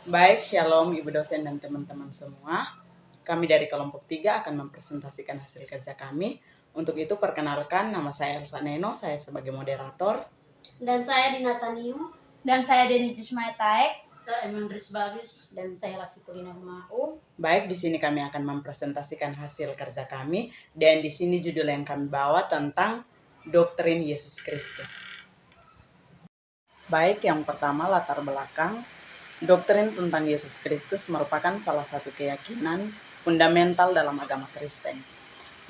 Baik, Shalom Ibu dosen dan teman-teman semua. Kami dari kelompok 3 akan mempresentasikan hasil kerja kami. Untuk itu perkenalkan, nama saya Elsa Neno, saya sebagai moderator. Dan saya Dina Tanium. Dan saya Deni Jusmaetaek. Saya Emandris Babis. Dan saya Lasikulina Mau. Baik, di sini kami akan mempresentasikan hasil kerja kami. Dan di sini judul yang kami bawa tentang doktrin Yesus Kristus. Baik, yang pertama latar belakang. Doktrin tentang Yesus Kristus merupakan salah satu keyakinan fundamental dalam agama Kristen.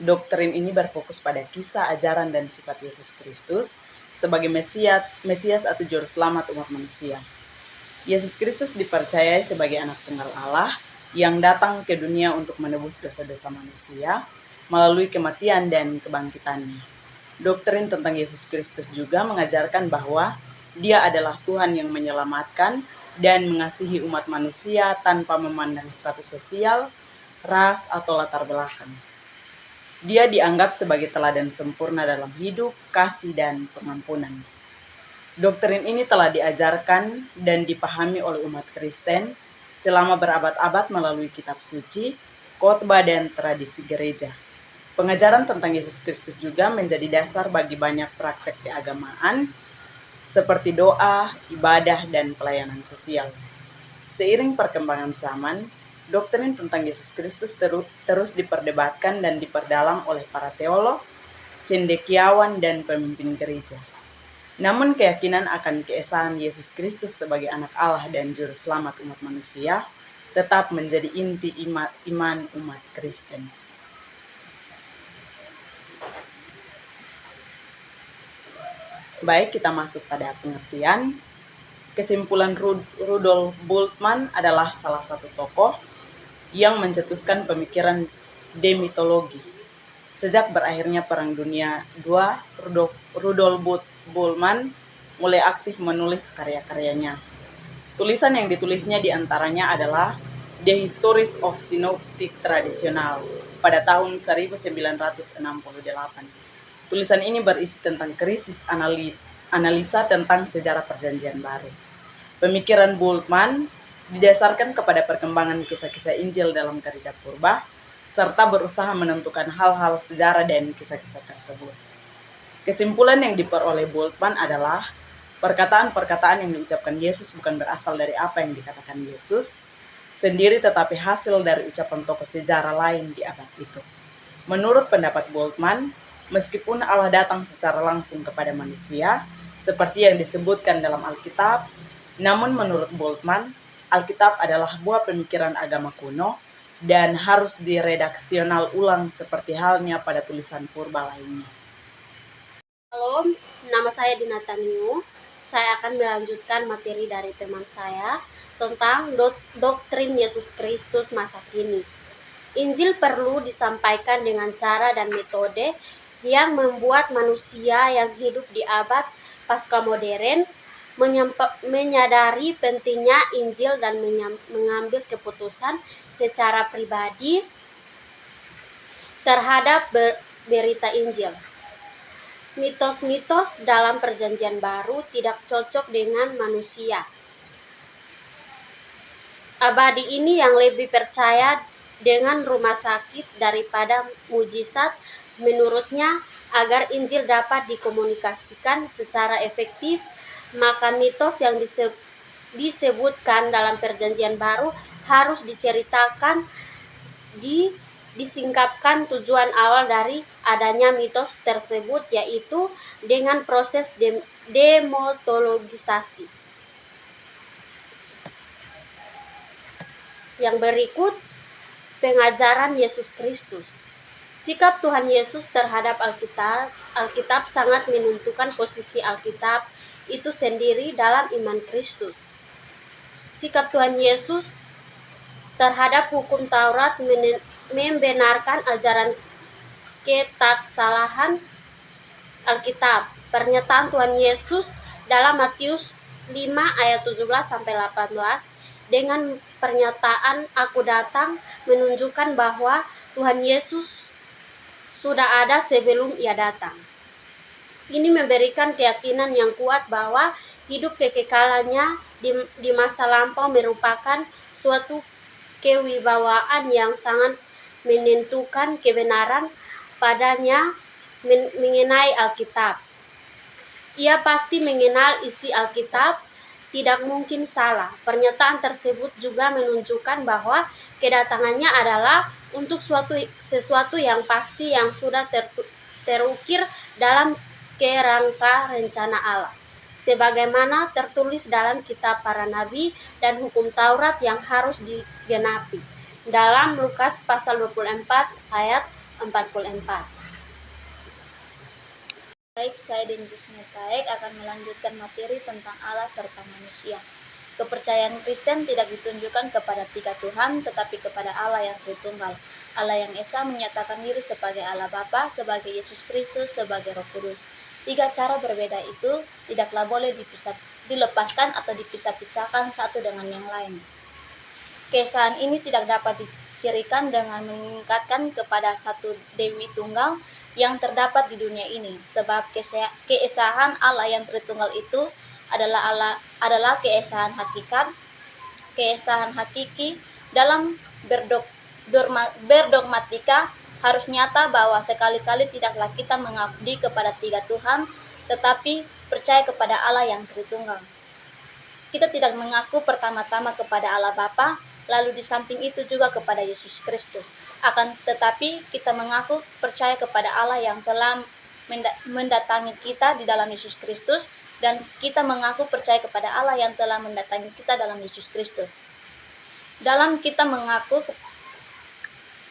Doktrin ini berfokus pada kisah, ajaran, dan sifat Yesus Kristus sebagai Mesias atau Juru Selamat umat manusia. Yesus Kristus dipercayai sebagai anak tunggal Allah yang datang ke dunia untuk menebus dosa-dosa manusia melalui kematian dan kebangkitannya. Doktrin tentang Yesus Kristus juga mengajarkan bahwa Dia adalah Tuhan yang menyelamatkan dan mengasihi umat manusia tanpa memandang status sosial, ras, atau latar belakang. Dia dianggap sebagai teladan sempurna dalam hidup, kasih, dan pengampunan. Doktrin ini telah diajarkan dan dipahami oleh umat Kristen selama berabad-abad melalui kitab suci, khotbah, dan tradisi gereja. Pengajaran tentang Yesus Kristus juga menjadi dasar bagi banyak praktek keagamaan, seperti doa, ibadah, dan pelayanan sosial. Seiring perkembangan zaman, doktrin tentang Yesus Kristus terus diperdebatkan dan diperdalam oleh para teolog, cendekiawan, dan pemimpin gereja. Namun keyakinan akan keesaan Yesus Kristus sebagai anak Allah dan Juru Selamat umat manusia tetap menjadi inti iman umat Kristen. Baik, kita masuk pada pengertian. Kesimpulan Rudolf Bultmann adalah salah satu tokoh yang mencetuskan pemikiran demitologi. Sejak berakhirnya Perang Dunia II, Rudolf Bultmann mulai aktif menulis karya-karyanya. Tulisan yang ditulisnya diantaranya adalah The Histories of Synoptic Traditional pada tahun 1968. Tulisan ini berisi tentang krisis analisa tentang sejarah Perjanjian Baru. Pemikiran Bultmann didasarkan kepada perkembangan kisah-kisah Injil dalam gereja purba, serta berusaha menentukan hal-hal sejarah dan kisah-kisah tersebut. Kesimpulan yang diperoleh Bultmann adalah perkataan-perkataan yang diucapkan Yesus bukan berasal dari apa yang dikatakan Yesus sendiri, tetapi hasil dari ucapan tokoh sejarah lain di abad itu. Menurut pendapat Bultmann, meskipun Allah datang secara langsung kepada manusia, seperti yang disebutkan dalam Alkitab, namun menurut Bultmann, Alkitab adalah buah pemikiran agama kuno dan harus diredaksional ulang seperti halnya pada tulisan purba lainnya. Halo, nama saya Dina Tanium. Saya akan melanjutkan materi dari teman saya tentang doktrin Yesus Kristus masa kini. Injil perlu disampaikan dengan cara dan metode yang membuat manusia yang hidup di abad pasca modern menyadari pentingnya Injil dan mengambil keputusan secara pribadi terhadap berita Injil. Mitos-mitos dalam Perjanjian Baru tidak cocok dengan manusia abadi ini yang lebih percaya dengan rumah sakit daripada mujizat. Menurutnya, agar Injil dapat dikomunikasikan secara efektif, maka mitos yang disebutkan dalam Perjanjian Baru harus diceritakan, disingkapkan. Tujuan awal dari adanya mitos tersebut yaitu dengan proses demotologisasi. Yang berikut, pengajaran Yesus Kristus. Sikap Tuhan Yesus terhadap Alkitab sangat menentukan posisi Alkitab itu sendiri dalam iman Kristus. Sikap Tuhan Yesus terhadap hukum Taurat membenarkan ajaran ketaksalahan Alkitab. Pernyataan Tuhan Yesus dalam Matius 5 ayat 17-18 dengan pernyataan "Aku datang" menunjukkan bahwa Tuhan Yesus sudah ada sebelum Ia datang. Ini memberikan keyakinan yang kuat bahwa hidup kekekalannya di masa lampau merupakan suatu kewibawaan yang sangat menentukan kebenaran padanya mengenai Alkitab. Ia pasti mengenal isi Alkitab, tidak mungkin salah. Pernyataan tersebut juga menunjukkan bahwa kedatangannya adalah untuk sesuatu yang pasti yang sudah terukir dalam kerangka rencana Allah. Sebagaimana tertulis dalam kitab para nabi dan hukum Taurat yang harus digenapi. Dalam Lukas pasal 24 ayat 44. Baik, saya Denjus Metaek akan melanjutkan materi tentang Allah serta manusia. Kepercayaan Kristen tidak ditunjukkan kepada tiga Tuhan, tetapi kepada Allah yang Tritunggal. Allah yang Esa menyatakan diri sebagai Allah Bapa, sebagai Yesus Kristus, sebagai Roh Kudus. Tiga cara berbeda itu tidaklah boleh dilepaskan atau dipisah-pisahkan satu dengan yang lain. Keesaan ini tidak dapat dicirikan dengan meningkatkan kepada satu Dewi Tunggal yang terdapat di dunia ini, sebab keesaan Allah yang Tritunggal itu adalah keesaan hakiki. Dalam berdogmatika harus nyata bahwa sekali-kali tidaklah kita mengabdi kepada tiga Tuhan, tetapi percaya kepada Allah yang Tritunggal. Kita tidak mengaku pertama-tama kepada Allah Bapa, lalu di samping itu juga kepada Yesus Kristus. Akan tetapi kita mengaku percaya kepada Allah yang telah mendatangi kita di dalam Yesus Kristus, dan kita mengaku percaya kepada Allah yang telah mendatangi kita dalam Yesus Kristus. Dalam kita mengaku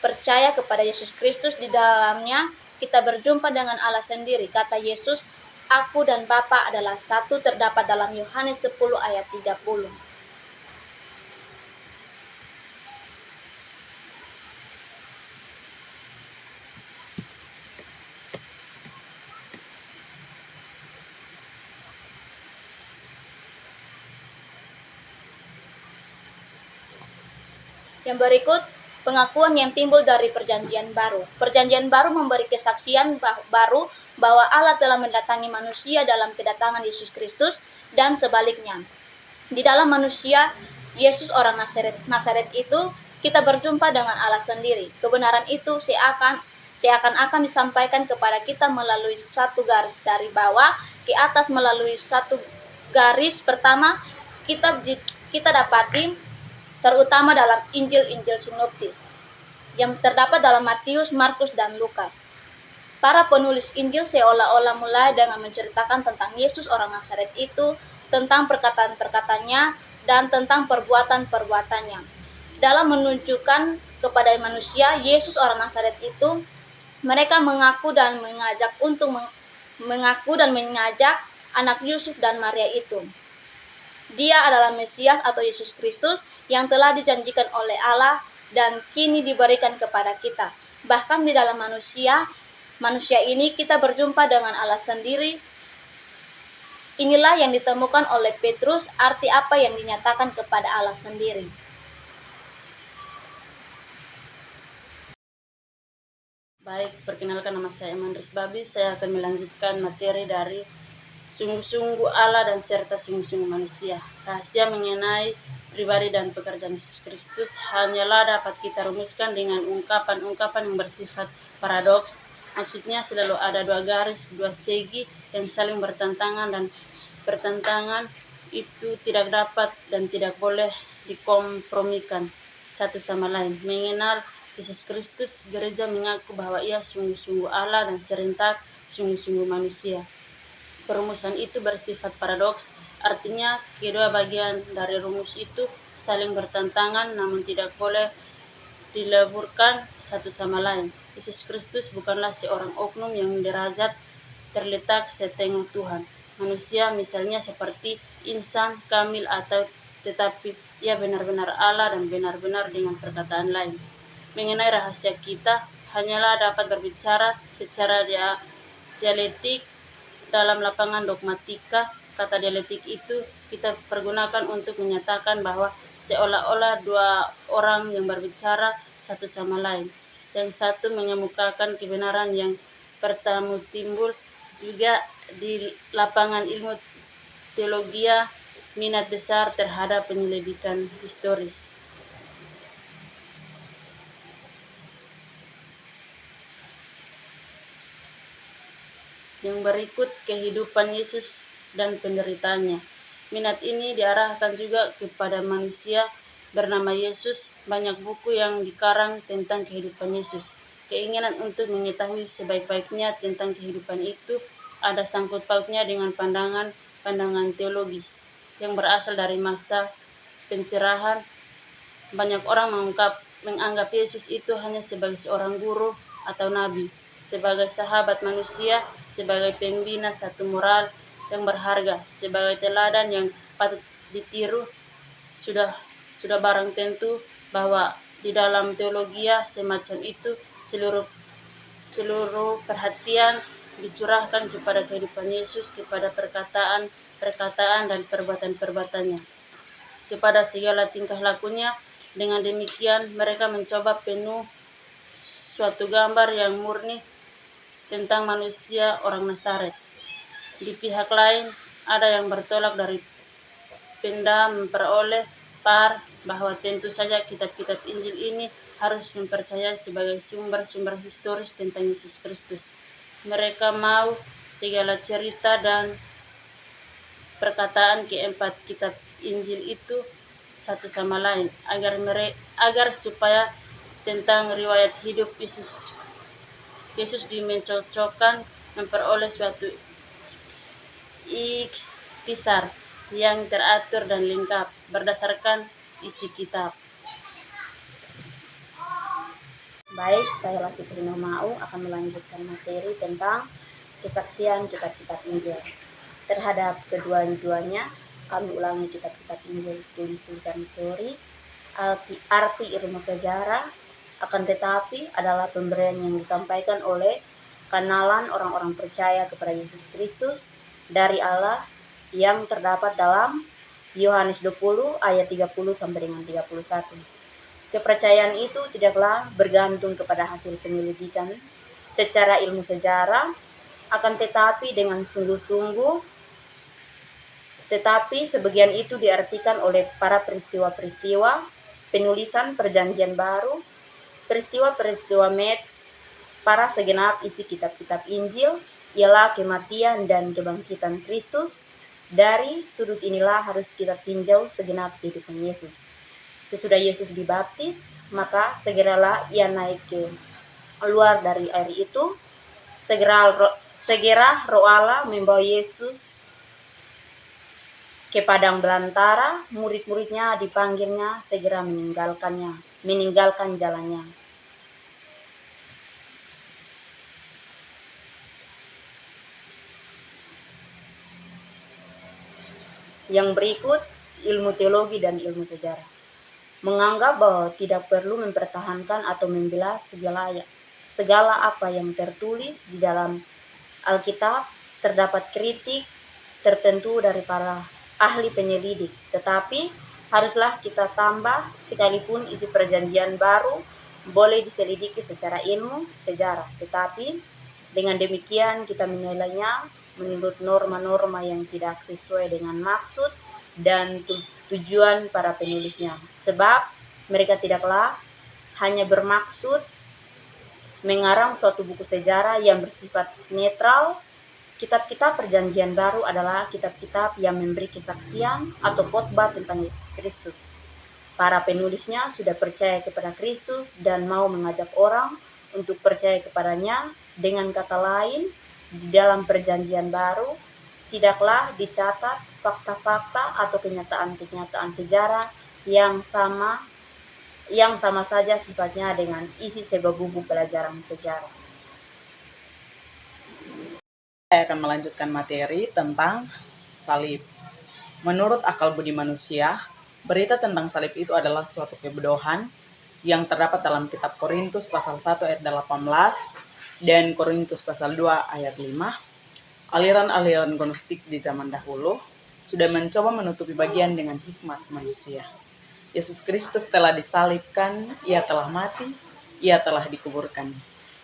percaya kepada Yesus Kristus, di dalamnya kita berjumpa dengan Allah sendiri. Kata Yesus, "Aku dan Bapa adalah satu," terdapat dalam Yohanes 10 ayat 30. Yang berikut pengakuan yang timbul dari Perjanjian Baru. Perjanjian Baru memberi kesaksian baru bahwa Allah telah mendatangi manusia dalam kedatangan Yesus Kristus dan sebaliknya. Di dalam manusia Yesus orang Nazaret itu kita berjumpa dengan Allah sendiri. Kebenaran itu seakan-akan disampaikan kepada kita melalui satu garis dari bawah ke atas. Melalui satu garis pertama kita dapati terutama dalam Injil-Injil sinoptis yang terdapat dalam Matius, Markus, dan Lukas. Para penulis Injil seolah-olah mulai dengan menceritakan tentang Yesus orang Nazaret itu, tentang perkataan-perkataannya, dan tentang perbuatan-perbuatannya. Dalam menunjukkan kepada manusia Yesus orang Nazaret itu, mereka mengaku dan mengajak anak Yusuf dan Maria itu. Dia adalah Mesias atau Yesus Kristus yang telah dijanjikan oleh Allah dan kini diberikan kepada kita. Bahkan di dalam manusia ini kita berjumpa dengan Allah sendiri. Inilah yang ditemukan oleh Petrus, arti apa yang dinyatakan kepada Allah sendiri. Baik, perkenalkan nama saya Emandris Babi. Saya akan melanjutkan materi dari sungguh-sungguh Allah dan serta sungguh-sungguh manusia. Rahasia mengenai pribadi dan pekerjaan Yesus Kristus hanyalah dapat kita rumuskan dengan ungkapan-ungkapan yang bersifat paradoks. Maksudnya selalu ada dua garis, dua segi yang saling bertentangan, dan pertentangan itu tidak dapat dan tidak boleh dikompromikan satu sama lain. Mengenal Yesus Kristus, gereja mengaku bahwa ia sungguh-sungguh Allah dan serentak sungguh-sungguh manusia. Perumusan itu bersifat paradoks, artinya kedua bagian dari rumus itu saling bertentangan namun tidak boleh dileburkan satu sama lain. Yesus Kristus bukanlah seorang oknum yang derajat terletak setengah Tuhan. Manusia misalnya seperti insan kamil tetapi ia benar-benar Allah dan benar-benar dengan perkataan lain. Mengenai rahasia kita hanyalah dapat berbicara secara dialektik. Dalam lapangan dogmatika, kata dialektik itu kita pergunakan untuk menyatakan bahwa seolah-olah dua orang yang berbicara satu sama lain. Yang satu mengemukakan kebenaran yang pertama timbul juga di lapangan ilmu teologia minat besar terhadap penyelidikan historis. Yang berikut kehidupan Yesus dan penderitaannya. Minat ini diarahkan juga kepada manusia bernama Yesus. Banyak buku yang dikarang tentang kehidupan Yesus. Keinginan untuk mengetahui sebaik-baiknya tentang kehidupan itu ada sangkut pautnya dengan pandangan teologis yang berasal dari masa pencerahan. Banyak orang menganggap Yesus itu hanya sebagai seorang guru atau nabi, sebagai sahabat manusia, sebagai pembina satu moral yang berharga, sebagai teladan yang patut ditiru. Sudah barang tentu bahwa di dalam teologia semacam itu seluruh perhatian dicurahkan kepada kehidupan Yesus, kepada perkataan dan perbuatan-perbuatannya, kepada segala tingkah lakunya. Dengan demikian mereka mencoba penuh suatu gambar yang murni tentang manusia orang Nazaret. Di pihak lain ada yang bertolak dari penda memperoleh bahwa tentu saja kitab-kitab Injil ini harus mempercayai sebagai sumber-sumber historis tentang Yesus Kristus. Mereka mau segala cerita dan perkataan keempat kitab Injil itu satu sama lain agar supaya tentang riwayat hidup Yesus dimencocokkan memperoleh suatu ikhtisar yang teratur dan lengkap berdasarkan isi kitab. Baik, saya Lasi Prino Mau akan melanjutkan materi tentang kesaksian kitab-kitab Injil. Terhadap kedua-duanya, kami ulangi kitab-kitab Injil, tulis-tulisan histori, arti ilmu sejarah, akan tetapi adalah pemberian yang disampaikan oleh kenalan orang-orang percaya kepada Yesus Kristus dari Allah yang terdapat dalam Yohanes 20 ayat 30 sampai dengan 31. Kepercayaan itu tidaklah bergantung kepada hasil penyelidikan secara ilmu sejarah, akan tetapi dengan sungguh-sungguh. Tetapi sebagian itu diartikan oleh para peristiwa-peristiwa penulisan Perjanjian Baru, peristiwa-peristiwa Mets, para segenap isi kitab-kitab Injil, ialah kematian dan kebangkitan Kristus. Dari sudut inilah harus kita tinjau segenap kehidupan Yesus. Sesudah Yesus dibaptis, maka segeralah ia naik keluar dari air itu. Segera Roh Allah membawa Yesus ke padang belantara. Murid-muridnya dipanggilnya segera meninggalkan jalannya. Yang berikut ilmu teologi dan ilmu sejarah. Menganggap bahwa tidak perlu mempertahankan atau membela segala apa yang tertulis di dalam Alkitab. Terdapat kritik tertentu dari para ahli penyelidik, tetapi haruslah kita tambah sekalipun isi Perjanjian Baru boleh diselidiki secara ilmu sejarah, tetapi dengan demikian kita menilainya menurut norma-norma yang tidak sesuai dengan maksud dan tujuan para penulisnya, sebab mereka tidaklah hanya bermaksud mengarang suatu buku sejarah yang bersifat netral. Kitab-kitab Perjanjian Baru adalah kitab-kitab yang memberi kesaksian atau khotbah tentang Yesus Kristus. Para penulisnya sudah percaya kepada Kristus dan mau mengajak orang untuk percaya kepadanya. Dengan kata lain, di dalam Perjanjian Baru tidaklah dicatat fakta-fakta atau kenyataan-kenyataan sejarah yang sama saja sifatnya dengan isi sebuah buku pelajaran sejarah. Saya akan melanjutkan materi tentang salib. Menurut akal budi manusia, berita tentang salib itu adalah suatu kebodohan yang terdapat dalam kitab Korintus pasal 1 ayat 18 dan Korintus pasal 2 ayat 5. Aliran-aliran gnostik di zaman dahulu sudah mencoba menutupi bagian dengan hikmat manusia. Yesus Kristus telah disalibkan, ia telah mati, ia telah dikuburkan.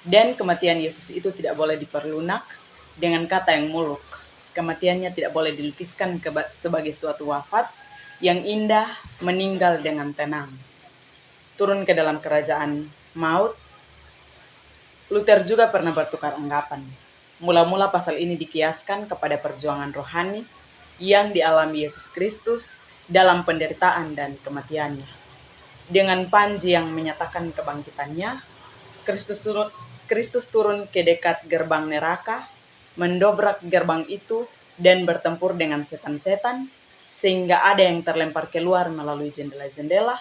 Dan kematian Yesus itu tidak boleh diperlunak dengan kata yang muluk. kematiannya tidak boleh dilukiskan sebagai suatu wafat yang indah, meninggal dengan tenang. Turun ke dalam kerajaan maut, Luther juga pernah bertukar anggapan. Mula-mula pasal ini dikiaskan kepada perjuangan rohani yang dialami Yesus Kristus dalam penderitaan dan kematiannya. Dengan panji yang menyatakan kebangkitannya, Kristus turun ke dekat gerbang neraka, mendobrak gerbang itu dan bertempur dengan setan-setan, sehingga ada yang terlempar keluar melalui jendela-jendela,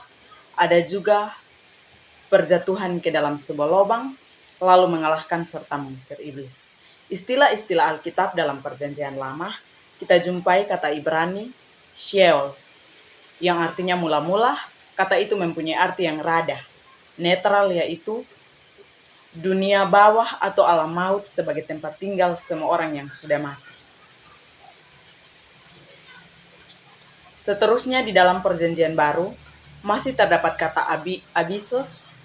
ada juga berjatuhan ke dalam sebuah lubang, lalu mengalahkan serta mengusir iblis. Istilah-istilah Alkitab dalam Perjanjian Lama, kita jumpai kata Ibrani, Sheol, yang artinya mula-mula. Kata itu mempunyai arti yang rada, netral, yaitu dunia bawah atau alam maut sebagai tempat tinggal semua orang yang sudah mati. Seterusnya di dalam Perjanjian Baru, masih terdapat kata abyssos.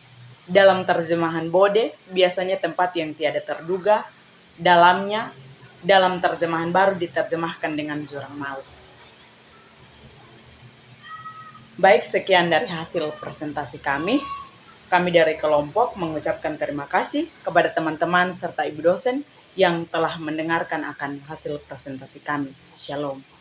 Dalam terjemahan Bode, biasanya tempat yang tiada terduga. Dalamnya, dalam terjemahan baru diterjemahkan dengan jurang maut. Baik, sekian dari hasil presentasi kami. Kami dari kelompok mengucapkan terima kasih kepada teman-teman serta ibu dosen yang telah mendengarkan akan hasil presentasi kami. Shalom.